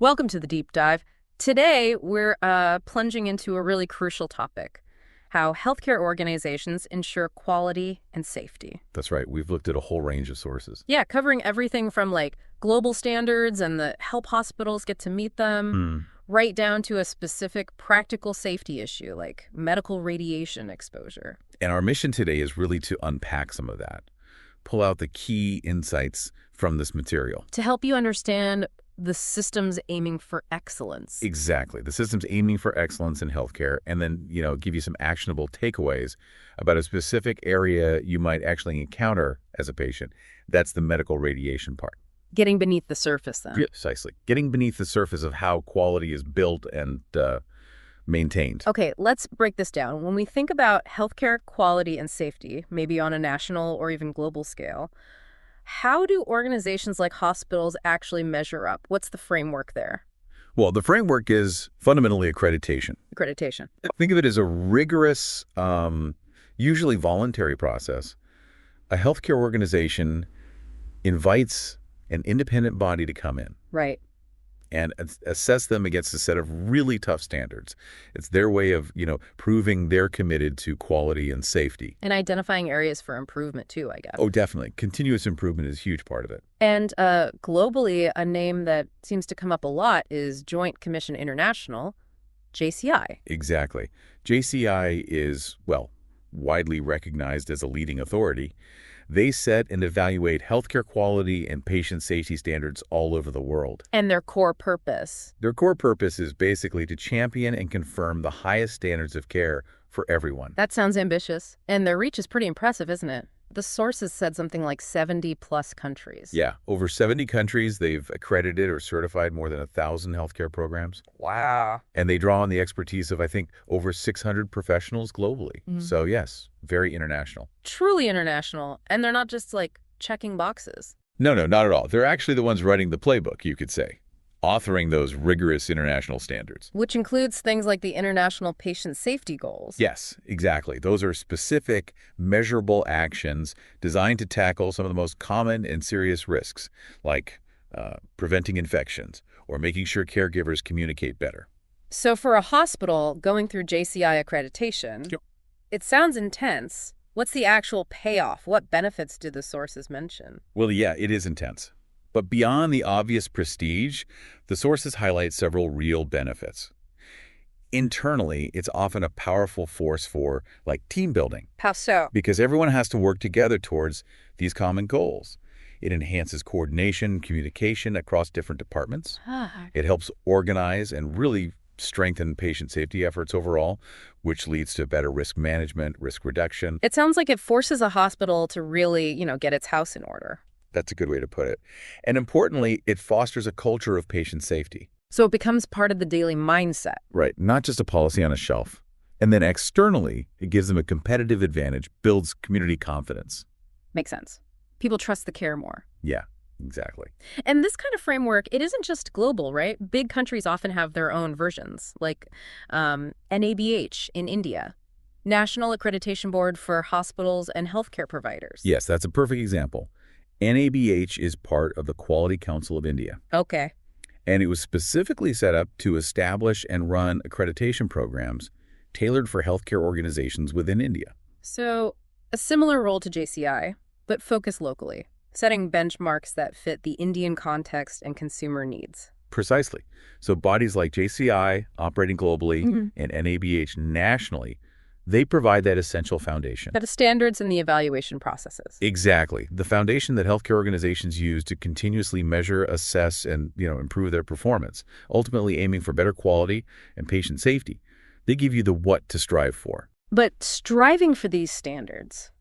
Welcome to the deep dive. Today, we're plunging into a really crucial topic, how healthcare organizations ensure quality and safety. That's right. We've looked at a whole range of sources. Yeah, covering everything from like global standards and the help hospitals get to meet them, right down to a specific practical safety issue like medical radiation exposure. And our mission today is really to unpack some of that, pull out the key insights from this material. To help you understand the system's aiming for excellence. Exactly. The system's aiming for excellence in healthcare, and then, give you some actionable takeaways about a specific area you might actually encounter as a patient. That's the medical radiation part. Getting beneath the surface, then. Precisely. Getting beneath the surface of how quality is built and maintained. Okay, let's break this down. When we think about healthcare quality and safety, maybe on a national or even global scale, how do organizations like hospitals actually measure up? What's the framework there? Well, the framework is fundamentally accreditation. Accreditation. Think of it as a rigorous, usually voluntary process. A healthcare organization invites an independent body to come in. Right. And assess them against a set of really tough standards. It's their way of, proving they're committed to quality and safety. And identifying areas for improvement, too, I guess. Oh, definitely. Continuous improvement is a huge part of it. And globally, a name that seems to come up a lot is Joint Commission International, JCI. Exactly. JCI is, widely recognized as a leading authority. They set and evaluate healthcare quality and patient safety standards all over the world. And their core purpose? Their core purpose is basically to champion and confirm the highest standards of care for everyone. That sounds ambitious. And their reach is pretty impressive, isn't it? The sources said something like 70-plus countries. Yeah, over 70 countries, they've accredited or certified more than 1,000 healthcare programs. Wow. And they draw on the expertise of, I think, over 600 professionals globally. So yes, very international. Truly international. And they're not just like checking boxes. No, not at all. They're actually the ones writing the playbook, you could say, authoring those rigorous international standards. Which includes things like the International Patient Safety Goals. Yes, exactly. Those are specific, measurable actions designed to tackle some of the most common and serious risks, like preventing infections or making sure caregivers communicate better. So for a hospital going through JCI accreditation, It sounds intense. What's the actual payoff? What benefits do the sources mention? Well, yeah, it is intense. But beyond the obvious prestige, the sources highlight several real benefits. Internally, it's often a powerful force for, team building. How so? Because everyone has to work together towards these common goals. It enhances coordination, communication across different departments. It helps organize and really strengthen patient safety efforts overall, which leads to better risk management, risk reduction. It sounds like it forces a hospital to really, get its house in order. That's a good way to put it. And importantly, it fosters a culture of patient safety. So it becomes part of the daily mindset. Right, not just a policy on a shelf. And then externally, it gives them a competitive advantage, builds community confidence. Makes sense. People trust the care more. Yeah, exactly. And this kind of framework, it isn't just global, right? Big countries often have their own versions, like NABH in India, National Accreditation Board for Hospitals and Healthcare Providers. Yes, that's a perfect example. NABH is part of the Quality Council of India. Okay. And it was specifically set up to establish and run accreditation programs tailored for healthcare organizations within India. So a similar role to JCI, but focused locally, setting benchmarks that fit the Indian context and consumer needs. Precisely. So bodies like JCI operating globally and NABH nationally, they provide that essential foundation. The standards and the evaluation processes. Exactly. The foundation that healthcare organizations use to continuously measure, assess, and improve their performance, ultimately aiming for better quality and patient safety. They give you the what to strive for. But striving for these standards,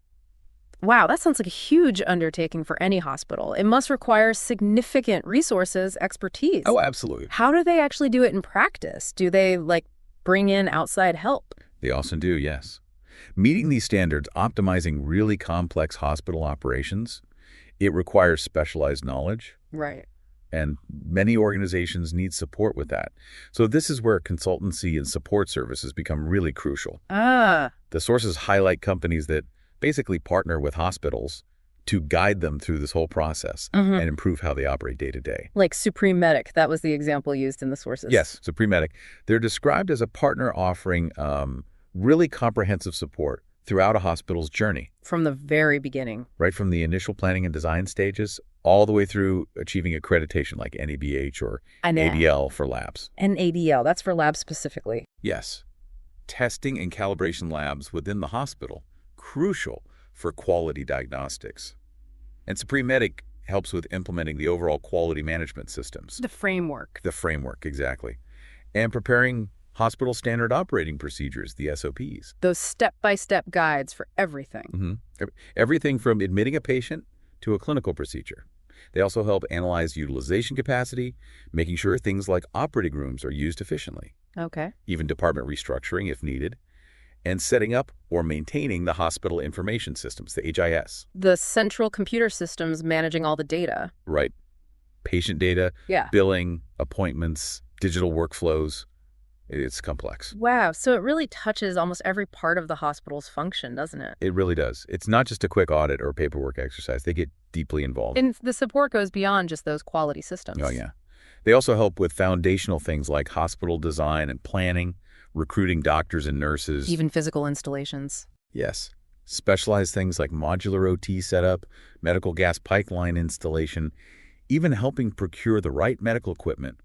wow, that sounds like a huge undertaking for any hospital. It must require significant resources, expertise. Oh, absolutely. How do they actually do it in practice? Do they, bring in outside help? They often do, yes. Meeting these standards, optimizing really complex hospital operations, it requires specialized knowledge. Right. And many organizations need support with that. So this is where consultancy and support services become really crucial. The sources highlight companies that basically partner with hospitals to guide them through this whole process and improve how they operate day to day. Like Supreme Medic, that was the example used in the sources. Yes, Supreme Medic. They're described as a partner offering really comprehensive support throughout a hospital's journey. From the very beginning. Right from the initial planning and design stages all the way through achieving accreditation like NABH or ADL for labs. NADL, that's for labs specifically. Yes. Testing and calibration labs within the hospital, crucial for quality diagnostics. And Supreme Medic helps with implementing the overall quality management systems. The framework. The framework, exactly. And preparing hospital standard operating procedures, the SOPs. Those step-by-step guides for everything. Everything from admitting a patient to a clinical procedure. They also help analyze utilization capacity, making sure things like operating rooms are used efficiently. Okay. Even department restructuring if needed. And setting up or maintaining the hospital information systems, the HIS. The central computer systems managing all the data. Right. Patient data, billing, appointments, digital workflows. It's complex. Wow. So it really touches almost every part of the hospital's function, doesn't it? It really does. It's not just a quick audit or paperwork exercise. They get deeply involved. And the support goes beyond just those quality systems. Oh, yeah. They also help with foundational things like hospital design and planning, recruiting doctors and nurses. Even physical installations. Yes. Specialized things like modular OT setup, medical gas pipeline installation, even helping procure the right medical equipment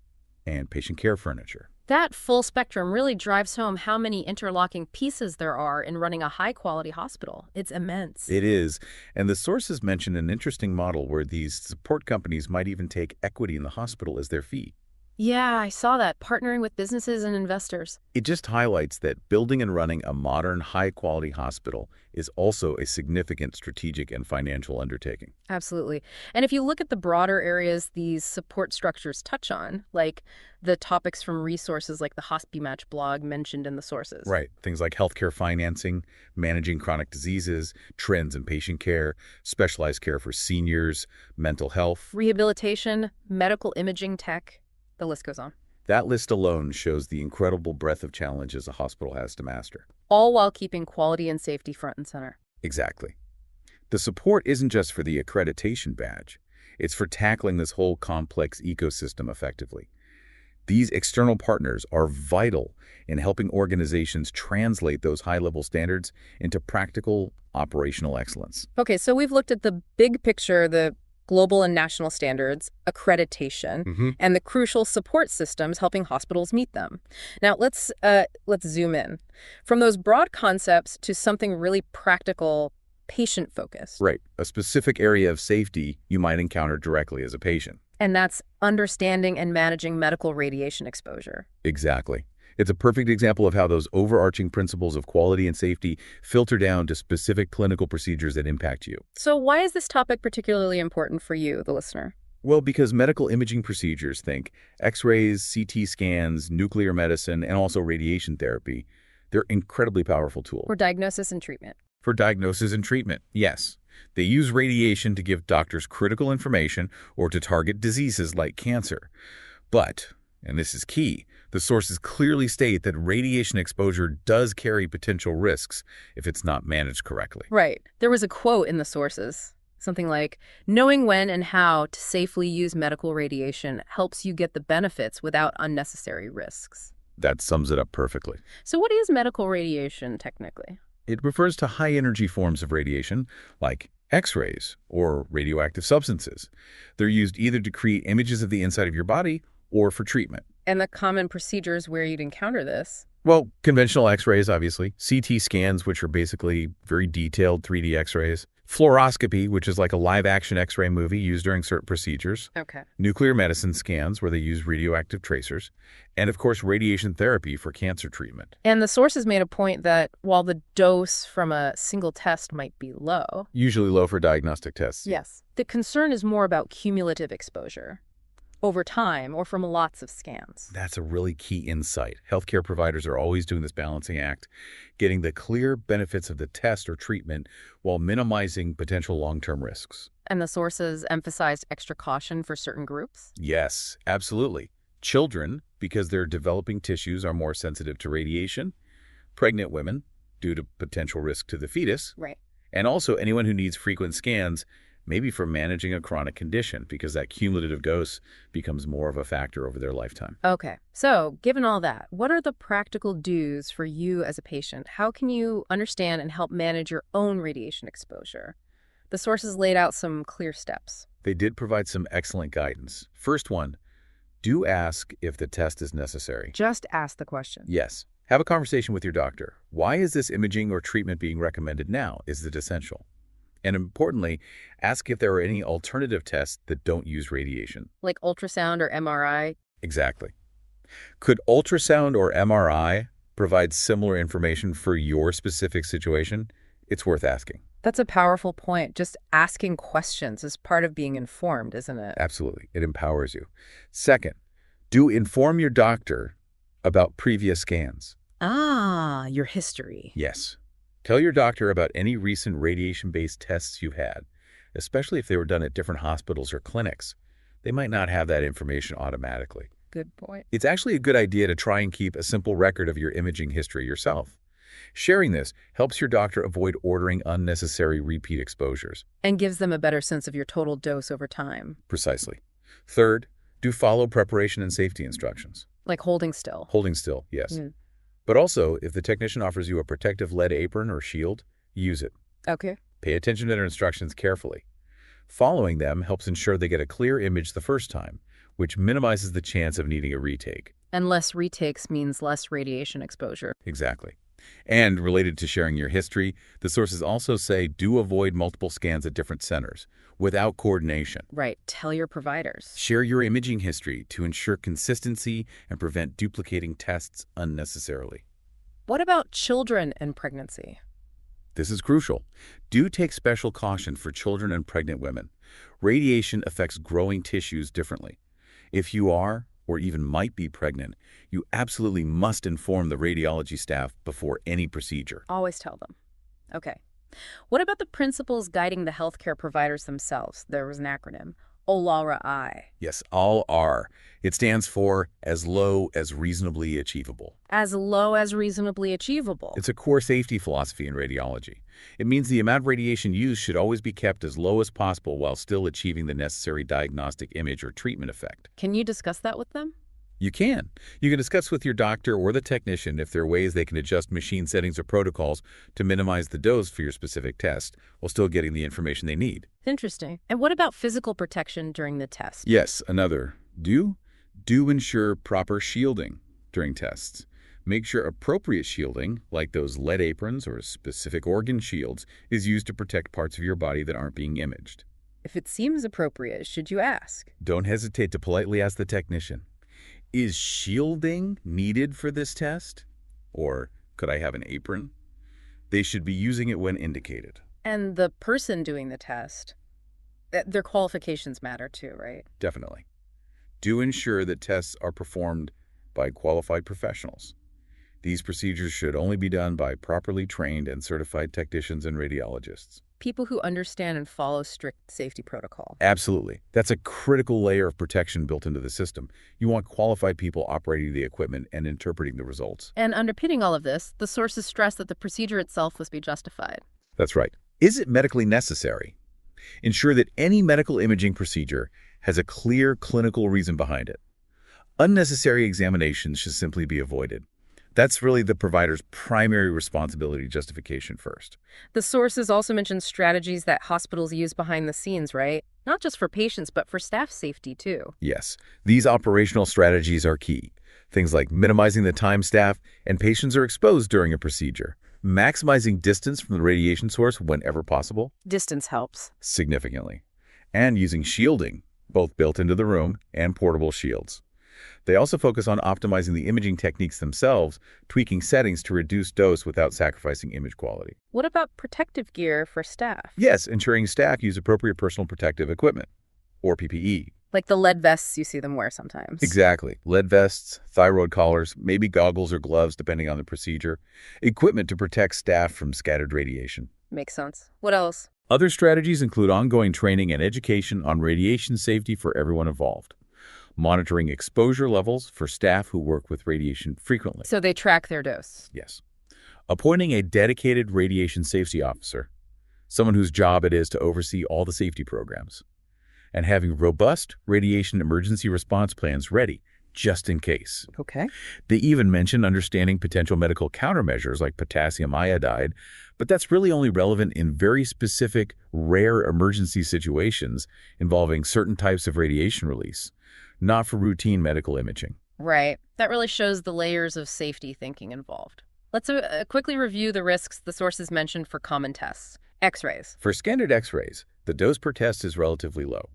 and patient care furniture. That full spectrum really drives home how many interlocking pieces there are in running a high-quality hospital. It's immense. It is. And the sources mention an interesting model where these support companies might even take equity in the hospital as their fee. Yeah, I saw that, partnering with businesses and investors. It just highlights that building and running a modern, high-quality hospital is also a significant strategic and financial undertaking. Absolutely. And if you look at the broader areas these support structures touch on, like the topics from resources like the HospiMatch blog mentioned in the sources. Right. Things like healthcare financing, managing chronic diseases, trends in patient care, specialized care for seniors, mental health. Rehabilitation, medical imaging tech. The list goes on. That list alone shows the incredible breadth of challenges a hospital has to master. All while keeping quality and safety front and center. Exactly. The support isn't just for the accreditation badge. It's for tackling this whole complex ecosystem effectively. These external partners are vital in helping organizations translate those high-level standards into practical operational excellence. Okay, so we've looked at the big picture, the global and national standards, accreditation, and the crucial support systems helping hospitals meet them. Now, let's zoom in. From those broad concepts to something really practical, patient-focused. Right. A specific area of safety you might encounter directly as a patient. And that's understanding and managing medical radiation exposure. Exactly. It's a perfect example of how those overarching principles of quality and safety filter down to specific clinical procedures that impact you. So why is this topic particularly important for you, the listener? Well, because medical imaging procedures, think X-rays, CT scans, nuclear medicine, and also radiation therapy, they're incredibly powerful tools. For diagnosis and treatment. For diagnosis and treatment, yes. They use radiation to give doctors critical information or to target diseases like cancer. But, and this is key, the sources clearly state that radiation exposure does carry potential risks if it's not managed correctly. Right. There was a quote in the sources, something like, knowing when and how to safely use medical radiation helps you get the benefits without unnecessary risks. That sums it up perfectly. So what is medical radiation technically? It refers to high-energy forms of radiation, like X-rays or radioactive substances. They're used either to create images of the inside of your body or for treatment. And the common procedures where you'd encounter this? Well, conventional X-rays, obviously. CT scans, which are basically very detailed 3D X-rays. Fluoroscopy, which is like a live-action X-ray movie used during certain procedures. Okay. Nuclear medicine scans, where they use radioactive tracers. And, of course, radiation therapy for cancer treatment. And the sources made a point that while the dose from a single test might be low... Usually low for diagnostic tests. Yes. The concern is more about cumulative exposure. Over time or from lots of scans. That's a really key insight. Healthcare providers are always doing this balancing act, getting the clear benefits of the test or treatment while minimizing potential long-term risks. And the sources emphasized extra caution for certain groups? Yes, absolutely. Children, because their developing tissues are more sensitive to radiation. Pregnant women, due to potential risk to the fetus. Right. And also anyone who needs frequent scans maybe for managing a chronic condition, because that cumulative dose becomes more of a factor over their lifetime. Okay, so given all that, what are the practical do's for you as a patient? How can you understand and help manage your own radiation exposure? The sources laid out some clear steps. They did provide some excellent guidance. First one, do ask if the test is necessary. Just ask the question. Yes. Have a conversation with your doctor. Why is this imaging or treatment being recommended now? Is it essential? And importantly, ask if there are any alternative tests that don't use radiation. Like ultrasound or MRI? Exactly. Could ultrasound or MRI provide similar information for your specific situation? It's worth asking. That's a powerful point. Just asking questions is part of being informed, isn't it? Absolutely. It empowers you. Second, do inform your doctor about previous scans. Your history. Yes. Tell your doctor about any recent radiation-based tests you've had, especially if they were done at different hospitals or clinics. They might not have that information automatically. Good point. It's actually a good idea to try and keep a simple record of your imaging history yourself. Sharing this helps your doctor avoid ordering unnecessary repeat exposures. And gives them a better sense of your total dose over time. Precisely. Third, do follow preparation and safety instructions. Like holding still. Holding still, yes. But also, if the technician offers you a protective lead apron or shield, use it. Okay. Pay attention to their instructions carefully. Following them helps ensure they get a clear image the first time, which minimizes the chance of needing a retake. And less retakes means less radiation exposure. Exactly. And related to sharing your history, the sources also say do avoid multiple scans at different centers without coordination. Right. Tell your providers. Share your imaging history to ensure consistency and prevent duplicating tests unnecessarily. What about children and pregnancy? This is crucial. Do take special caution for children and pregnant women. Radiation affects growing tissues differently. If you are, or even might be pregnant, you absolutely must inform the radiology staff before any procedure. Always tell them. Okay. What about the principles guiding the healthcare providers themselves? There was an acronym, OLARA-I. Yes, all-R. It stands for as low as reasonably achievable. As low as reasonably achievable. It's a core safety philosophy in radiology. It means the amount of radiation used should always be kept as low as possible while still achieving the necessary diagnostic image or treatment effect. Can you discuss that with them? You can. You can discuss with your doctor or the technician if there are ways they can adjust machine settings or protocols to minimize the dose for your specific test while still getting the information they need. Interesting. And what about physical protection during the test? Yes, another. Do ensure proper shielding during tests. Make sure appropriate shielding, like those lead aprons or specific organ shields, is used to protect parts of your body that aren't being imaged. If it seems appropriate, should you ask? Don't hesitate to politely ask the technician, is shielding needed for this test? Or could I have an apron? They should be using it when indicated. And the person doing the test, their qualifications matter too, right? Definitely. Do ensure that tests are performed by qualified professionals. These procedures should only be done by properly trained and certified technicians and radiologists. People who understand and follow strict safety protocol. Absolutely. That's a critical layer of protection built into the system. You want qualified people operating the equipment and interpreting the results. And underpinning all of this, the sources stress that the procedure itself must be justified. That's right. Is it medically necessary? Ensure that any medical imaging procedure has a clear clinical reason behind it. Unnecessary examinations should simply be avoided. That's really the provider's primary responsibility justification first. The sources also mention strategies that hospitals use behind the scenes, right? Not just for patients, but for staff safety, too. Yes, these operational strategies are key. Things like minimizing the time staff and patients are exposed during a procedure, maximizing distance from the radiation source whenever possible. Distance helps. Significantly. And using shielding, both built into the room and portable shields. They also focus on optimizing the imaging techniques themselves, tweaking settings to reduce dose without sacrificing image quality. What about protective gear for staff? Yes, ensuring staff use appropriate personal protective equipment, or PPE. Like the lead vests you see them wear sometimes. Exactly. Lead vests, thyroid collars, maybe goggles or gloves depending on the procedure. Equipment to protect staff from scattered radiation. Makes sense. What else? Other strategies include ongoing training and education on radiation safety for everyone involved. Monitoring exposure levels for staff who work with radiation frequently. So they track their dose. Yes. Appointing a dedicated radiation safety officer. someone whose job it is to oversee all the safety programs, and having robust radiation emergency response plans ready just in case. Okay. They even mention understanding potential medical countermeasures like potassium iodide, but that's really only relevant in very specific, rare emergency situations involving certain types of radiation release, not for routine medical imaging. Right. That really shows the layers of safety thinking involved. Let's quickly review the risks the sources mentioned for common tests. X-rays. For standard X-rays, the dose per test is relatively low.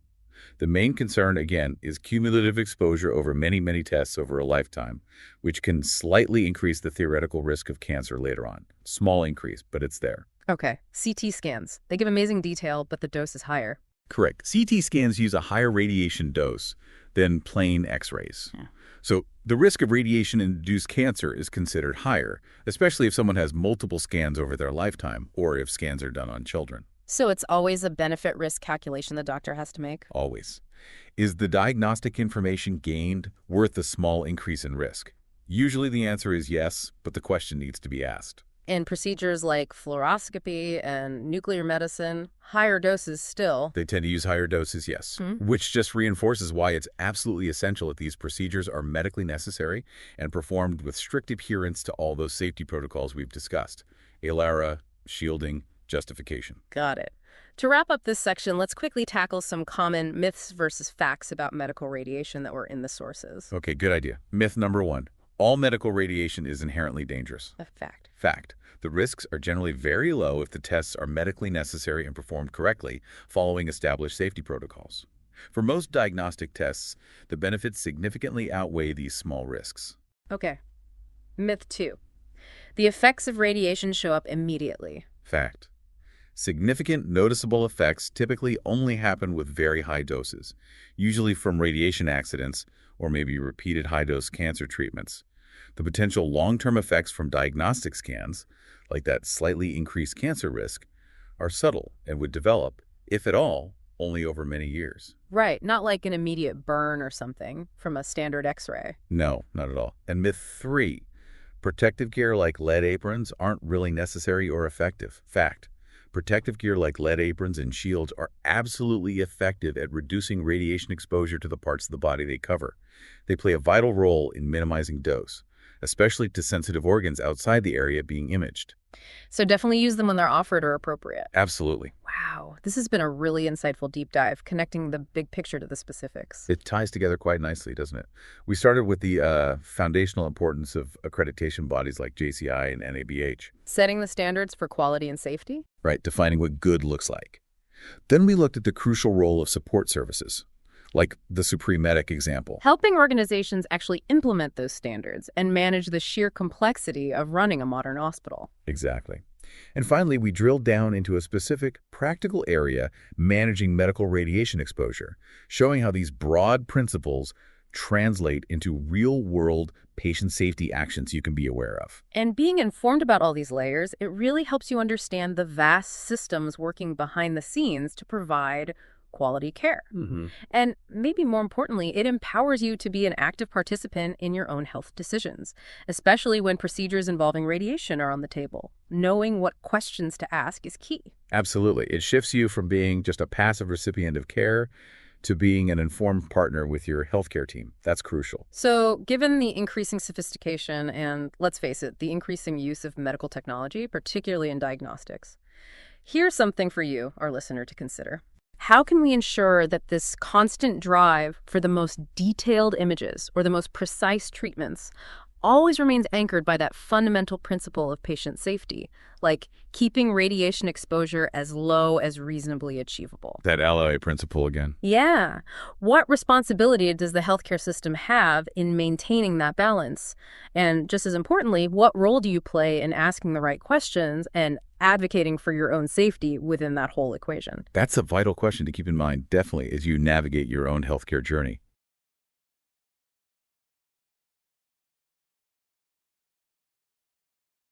The main concern, again, is cumulative exposure over many, many tests over a lifetime, which can slightly increase the theoretical risk of cancer later on. Small increase, but it's there. Okay. CT scans. They give amazing detail, but the dose is higher. Correct. CT scans use a higher radiation dose than plain X-rays. Yeah. So the risk of radiation-induced cancer is considered higher, especially if someone has multiple scans over their lifetime or if scans are done on children. So it's always a benefit-risk calculation the doctor has to make? Always. Is the diagnostic information gained worth the small increase in risk? Usually the answer is yes, but the question needs to be asked. In procedures like fluoroscopy and nuclear medicine, higher doses still. They tend to use higher doses, yes, which just reinforces why it's absolutely essential that these procedures are medically necessary and performed with strict adherence to all those safety protocols we've discussed. ALARA, shielding, justification. Got it. To wrap up this section, let's quickly tackle some common myths versus facts about medical radiation that were in the sources. Okay, good idea. Myth number 1. All medical radiation is inherently dangerous. A fact. Fact. The risks are generally very low if the tests are medically necessary and performed correctly, following established safety protocols. For most diagnostic tests, the benefits significantly outweigh these small risks. Okay. Myth 2. The effects of radiation show up immediately. Fact. Significant noticeable effects typically only happen with very high doses, usually from radiation accidents or maybe repeated high-dose cancer treatments. The potential long-term effects from diagnostic scans, like that slightly increased cancer risk, are subtle and would develop, if at all, only over many years. Right, not like an immediate burn or something from a standard X-ray. No, not at all. And myth 3, protective gear like lead aprons aren't really necessary or effective. Fact. Protective gear like lead aprons and shields are absolutely effective at reducing radiation exposure to the parts of the body they cover. They play a vital role in minimizing dose, especially to sensitive organs outside the area being imaged. So definitely use them when they're offered or appropriate. Absolutely. Wow, this has been a really insightful deep dive, connecting the big picture to the specifics. It ties together quite nicely, doesn't it? We started with the foundational importance of accreditation bodies like JCI and NABH. Setting the standards for quality and safety? Right, defining what good looks like. Then we looked at the crucial role of support services, like the Supreme Medic example. Helping organizations actually implement those standards and manage the sheer complexity of running a modern hospital. Exactly. And finally, we drilled down into a specific, practical area managing medical radiation exposure, showing how these broad principles translate into real-world patient safety actions you can be aware of. And being informed about all these layers, it really helps you understand the vast systems working behind the scenes to provide quality care. And maybe more importantly, it empowers you to be an active participant in your own health decisions, especially when procedures involving radiation are on the table. Knowing what questions to ask is key. Absolutely. It shifts you from being just a passive recipient of care to being an informed partner with your healthcare team. That's crucial. So given the increasing sophistication and, let's face it, the increasing use of medical technology, particularly in diagnostics, here's something for you, our listener, to consider. How can we ensure that this constant drive for the most detailed images or the most precise treatments always remains anchored by that fundamental principle of patient safety, like keeping radiation exposure as low as reasonably achievable? That alloy principle again. Yeah. What responsibility does the healthcare system have in maintaining that balance? And just as importantly, what role do you play in asking the right questions and advocating for your own safety within that whole equation? That's a vital question to keep in mind, definitely, as you navigate your own healthcare journey.